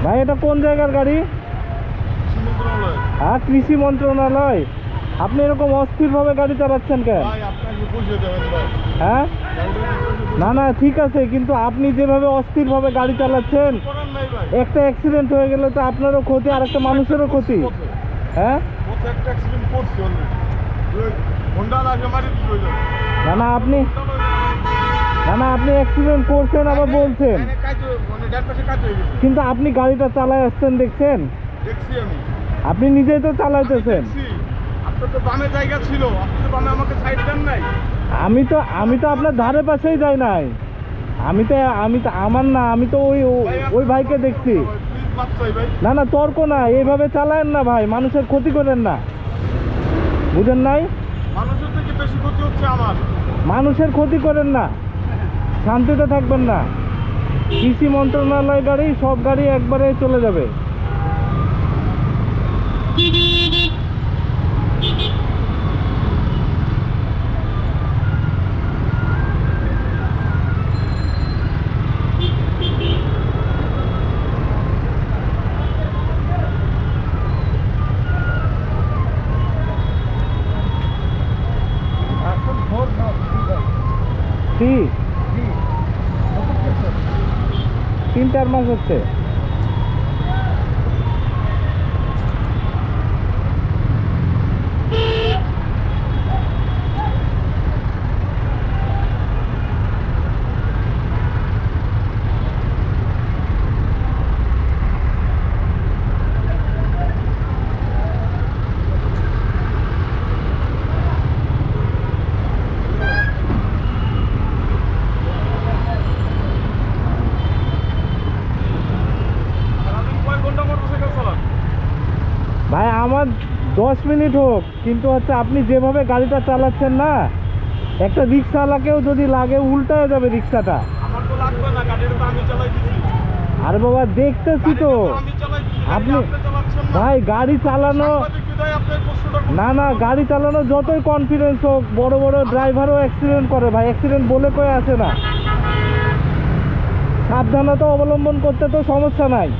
ভাই এটা কোন জায়গার গাড়ি? হ্যাঁ, কৃষি মন্ত্রণালয়। আপনি এরকম অস্থিরভাবে গাড়ি চালাচ্ছেন কেন? হ্যাঁ, না না ঠিক আছে, কিন্তু আপনি যেভাবে অস্থিরভাবে গাড়ি চালাচ্ছেন, একটা অ্যাক্সিডেন্ট হয়ে গেলে তো আপনারও ক্ষতি আর একটা মানুষেরও ক্ষতি। হ্যাঁ, না না আপনি অ্যাক্সিডেন্ট করছেন আবার বলছেন, কিন্তু আপনি গাড়িটা চালায় আসছেন দেখছেন? আপনি নিজেই তো চালাইতেছেন। আমি তো আপনার ধারে পাশেই যাই নাই। আমি তো আমার না, আমি তো ওই ভাইকে দেখছি। না না তর্ক না, এইভাবে চালায়েন না ভাই, মানুষের ক্ষতি করেন না, বুঝেন নাই? মানুষের থেকে বেশি ক্ষতি হচ্ছে আমার। মানুষের ক্ষতি করেন না, শান্তিতে থাকবেন না। কৃষি মন্ত্রণালয় গাড়ি, সব গাড়ি একবারে চলে যাবে। কি 3-4 মাস হচ্ছে। ভাই আমার 10 মিনিট হোক, কিন্তু হচ্ছে আপনি যেভাবে গাড়িটা চালাচ্ছেন না, একটা রিক্সাওয়ালাকেও যদি লাগে উল্টায় যাবে রিক্সাটা। আমার তো লাগবে না, গাড়িটা তো আমি চালাইতেছি। আরে বাবা দেখতেছি তো আপনি ভাই গাড়ি চালানো, না না গাড়ি চালানো যতই কনফিডেন্স হোক, বড় বড় ড্রাইভারও অ্যাক্সিডেন্ট করে ভাই, অ্যাক্সিডেন্ট বলে কয়ে আসে না। সাবধানতা অবলম্বন করতে তো সমস্যা নাই।